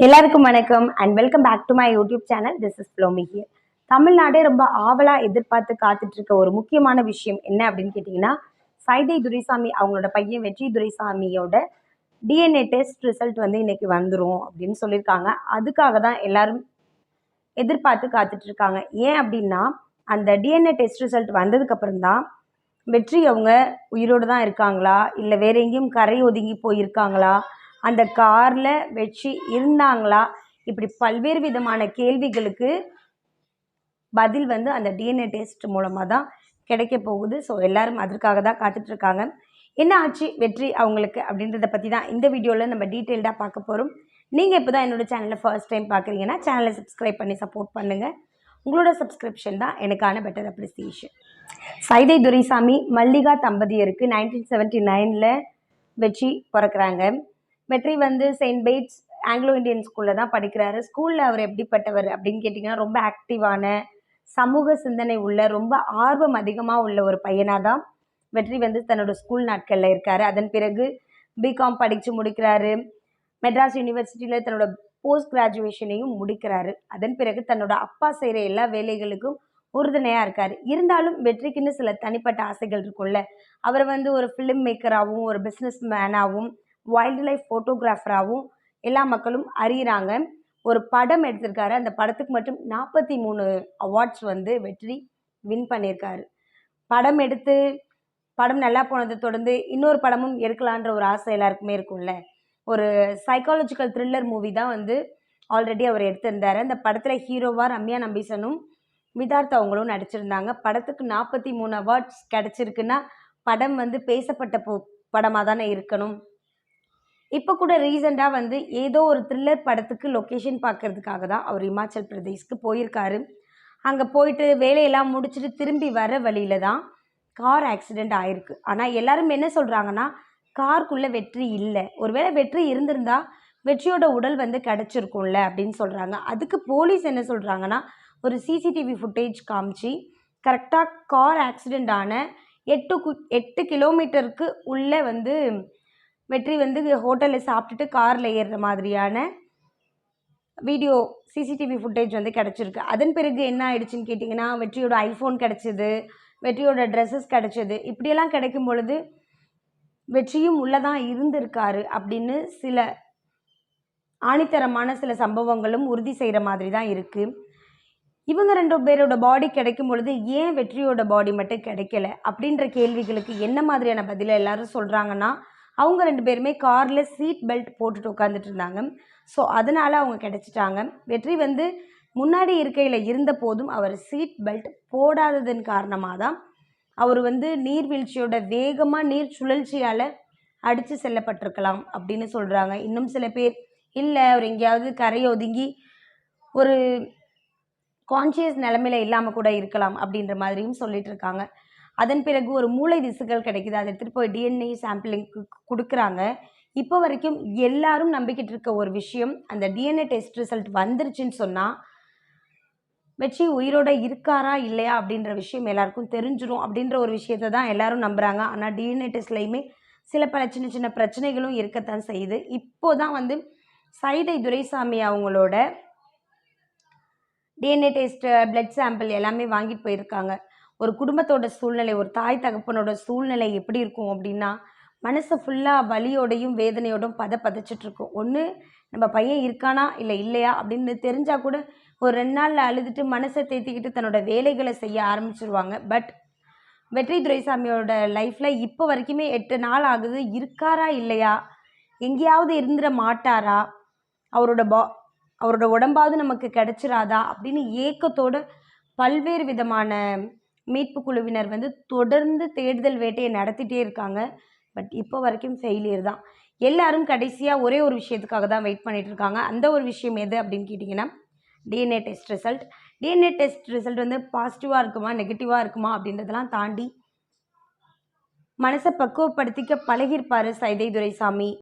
எல்லாருக்கும் வணக்கம் and welcome back to my YouTube channel. This is Flomi here. தமிழ்நாடே ரொம்ப ஆவலா எதிர்பார்த்து காத்துட்டு இருக்க ஒரு முக்கியமான விஷயம் என்ன அப்படின்னு கேட்டிங்கன்னா, சைதை துரைசாமி அவங்களோட பையன் வெற்றி துரைசாமியோட டிஎன்ஏ டெஸ்ட் ரிசல்ட் வந்து இன்னைக்கு வந்துடும் அப்படின்னு சொல்லியிருக்காங்க. அதுக்காக தான் எல்லாரும் எதிர்பார்த்து காத்துட்டு இருக்காங்க. ஏன் அப்படின்னா, அந்த டிஎன்ஏ டெஸ்ட் ரிசல்ட் வந்ததுக்கு அப்புறம் தான் வெற்றி அவங்க உயிரோடு தான் இருக்காங்களா, இல்லை வேற எங்கேயும் கரை ஒதுங்கி போயிருக்காங்களா, அந்த கார்ல வெற்றி இருந்தாங்களா, இப்படி பல்வேறு விதமான கேள்விகளுக்கு பதில் வந்து அந்த டிஎன்ஏ டெஸ்ட் மூலமாக தான் கிடைக்க போகுது. ஸோ எல்லாரும் அதற்காக தான் காத்துட்ருக்காங்க. என்ன ஆச்சு வெற்றி அவங்களுக்கு அப்படின்றத பற்றி தான் இந்த வீடியோவில் நம்ம டீட்டெயில்டாக பார்க்க போகிறோம். நீங்கள் இப்போ தான் என்னோடய சேனலை ஃபர்ஸ்ட் டைம் பார்க்குறீங்கன்னா சேனலை சப்ஸ்கிரைப் பண்ணி சப்போர்ட் பண்ணுங்கள். உங்களோட சப்ஸ்கிரிப்ஷன் தான் எனக்கான பெட்டர் அப்ரிசியேஷன். சைதை துரைசாமி மல்லிகா தம்பதியருக்கு 1979 வெற்றி பிறக்கிறாங்க. வெற்றி வந்து செயின்ட் பெய்ட்ஸ் ஆங்கிலோ இந்தியன் ஸ்கூலில் தான் படிக்கிறாரு. ஸ்கூலில் அவர் எப்படிப்பட்டவர் அப்படின்னு கேட்டிங்கன்னா, ரொம்ப ஆக்டிவான, சமூக சிந்தனை உள்ள, ரொம்ப ஆர்வம் அதிகமாக உள்ள ஒரு பையனாக தான் வெற்றி வந்து தன்னோட ஸ்கூல் நாட்களில் இருக்கார். அதன் பிறகு பிகாம் படித்து முடிக்கிறாரு. மெட்ராஸ் யூனிவர்சிட்டியில் தன்னோட போஸ்ட் கிராஜுவேஷனையும் முடிக்கிறாரு. அதன் பிறகு தன்னோட அப்பா செய்கிற எல்லா வேலைகளுக்கும் உறுதுணையாக இருக்கார். இருந்தாலும் வெற்றிக்குன்னு சில தனிப்பட்ட ஆசைகள் இருக்கும்ல. அவர் வந்து ஒரு ஃபிலிம் மேக்கராகவும், ஒரு பிஸ்னஸ் மேனாகவும், வைல்டு லைஃப் ஃபோட்டோகிராஃபராகவும் எல்லா மக்களும் அறிகிறாங்க. ஒரு படம் எடுத்திருக்காரு. அந்த படத்துக்கு மட்டும் 43 அவார்ட்ஸ் வந்து வெற்றி வின் பண்ணியிருக்காரு. படம் எடுத்து படம் நல்லா போனதை தொடர்ந்து இன்னொரு படமும் எடுக்கலான்ற ஒரு ஆசை எல்லாருக்குமே இருக்கும்ல. ஒரு சைக்காலஜிக்கல் த்ரில்லர் மூவி தான் வந்து ஆல்ரெடி அவர் எடுத்திருந்தார். அந்த படத்தில் ஹீரோவாக ரம்யா நம்பீசனும் விதார்த் அவங்களும் நடிச்சிருந்தாங்க. படத்துக்கு 43 அவார்ட்ஸ் கிடச்சிருக்குன்னா படம் வந்து பேசப்பட்ட படமாக தானே இருக்கணும். இப்போ கூட ரீசெண்டாக வந்து ஏதோ ஒரு த்ரில்லர் படத்துக்கு லொக்கேஷன் பார்க்கறதுக்காக தான் அவர் இமாச்சல் பிரதேஷ்க்கு போயிருக்காரு. அங்கே போயிட்டு வேலையெல்லாம் முடிச்சுட்டு திரும்பி வர வழியில தான் கார் ஆக்சிடெண்ட் ஆயிருக்கு. ஆனால் எல்லாரும் என்ன சொல்கிறாங்கன்னா, காருக்குள்ளே வெற்றி இல்லை, ஒருவேளை வெற்றி இருந்திருந்தா வெற்றியோட உடல் வந்து கிடச்சிருக்கும்ல அப்படின்னு சொல்கிறாங்க. அதுக்கு போலீஸ் என்ன சொல்கிறாங்கன்னா, ஒரு சிசிடிவி ஃபுட்டேஜ் காமிச்சு கரெக்டாக கார் ஆக்சிடெண்ட் ஆன 8 கிலோமீட்டருக்கு உள்ளே வந்து வெற்றி வந்து ஹோட்டலில் சாப்பிட்டுட்டு காரில் ஏறுற மாதிரியான வீடியோ சிசிடிவி ஃபுட்டேஜ் வந்து கிடச்சிருக்கு. அதன் பிறகு என்ன ஆயிடுச்சுன்னு கேட்டிங்கன்னா, வெற்றியோட ஐஃபோன் கிடச்சிது, வெற்றியோட ட்ரெஸ்ஸஸ் கிடச்சிது. இப்படியெல்லாம் கிடைக்கும் பொழுது வெற்றியும் உள்ளதான் இருந்திருக்காரு அப்படின்னு சில ஆணித்தரமான சில சம்பவங்களும் உறுதி செய்கிற மாதிரி தான் இருக்குது. இவங்க 2 பேரோட பாடி கிடைக்கும் பொழுது ஏன் வெற்றியோட பாடி மட்டும் கிடைக்கல அப்படின்ற கேள்விகளுக்கு என்ன மாதிரியான பதிலை எல்லாரும் சொல்கிறாங்கன்னா, அவங்க 2 பேருமே காரில் சீட் பெல்ட் போட்டுட்டு உட்காந்துட்டு இருந்தாங்க. ஸோ அதனால் அவங்க கிடச்சிட்டாங்க. வெற்றி வந்து முன்னாடி இருக்கையில் இருந்த போதும் அவர் சீட் பெல்ட் போடாததன் காரணமாக தான் அவர் வந்து நீர்வீழ்ச்சியோட வேகமாக நீர் சுழற்சியால் அடித்து செல்லப்பட்டிருக்கலாம் அப்படின்னு சொல்கிறாங்க. இன்னும் சில பேர் இல்லை, அவர் எங்கேயாவது கரை ஒதுங்கி ஒரு கான்ஷியஸ் நிலைமையில இல்லாமல் கூட இருக்கலாம் அப்படின்ற மாதிரியும் சொல்லிட்டு இருக்காங்க. அதன் பிறகு ஒரு மூளை திசுக்கள் கிடைக்குது. அதை எடுத்துகிட்டு போய் டிஎன்ஏ சாம்பிளிங்க்கு கொடுக்குறாங்க. இப்போ வரைக்கும் எல்லாரும் நம்பிக்கிட்டு இருக்க ஒரு விஷயம், அந்த டிஎன்ஏ டெஸ்ட் ரிசல்ட் வந்துருச்சுன்னு சொன்னால் வெற்றி உயிரோட இருக்காரா இல்லையா அப்படின்ற விஷயம் எல்லாருக்கும் தெரிஞ்சிடும் அப்படின்ற ஒரு விஷயத்தை தான் எல்லாரும் நம்புகிறாங்க. ஆனால் டிஎன்ஏ டெஸ்ட்லையுமே சில பல சின்ன சின்ன பிரச்சனைகளும் இருக்கத்தான் செய்யுது. இப்போ தான் வந்து சைதை துரைசாமி அவங்களோட டிஎன்ஏ டெஸ்ட், பிளட் சாம்பிள் எல்லாமே வாங்கிட்டு போயிருக்காங்க. ஒரு குடும்பத்தோட சூழ்நிலை, ஒரு தாய் தகப்பனோட சூழ்நிலை எப்படி இருக்கும் அப்படின்னா, மனசு ஃபுல்லாக வலியோடையும் வேதனையோடும் பதச்சிட்ருக்கும். ஒன்று நம்ம பையன் இருக்கானா இல்லை இல்லையா அப்படின்னு தெரிஞ்சால் கூட ஒரு 2 நாளில் அழுதுட்டு மனசை தேத்திக்கிட்டு தன்னோட வேலைகளை செய்ய ஆரம்பிச்சிருவாங்க. பட் வெற்றி துரைசாமியோட லைஃப்பில் இப்போ வரைக்குமே 8 நாள் ஆகுது. இருக்காரா இல்லையா, எங்கேயாவது இருந்துட மாட்டாரா, அவரோட உடம்பாவது நமக்கு கிடைச்சிராதா அப்படின்னு ஏக்கத்தோடு பல்வேறு விதமான மீட்பு குழுவினர் வந்து தொடர்ந்து தேடுதல் வேட்டையை நடத்திட்டே இருக்காங்க. பட் இப்போ வரைக்கும் ஃபெயிலியர் தான். எல்லாரும் கடைசியாக ஒரே ஒரு விஷயத்துக்காக தான் வெயிட் பண்ணிட்டு இருக்காங்க. அந்த ஒரு விஷயம் எது அப்படின்னு கேட்டிங்கன்னா, DNA test result. DNA test result வந்து பாசிட்டிவாக இருக்குமா நெகட்டிவாக இருக்குமா அப்படின்றதெல்லாம் தாண்டி மனசை பக்குவப்படுத்திக்க பழகியிருப்பார் சைதை துரைசாமி.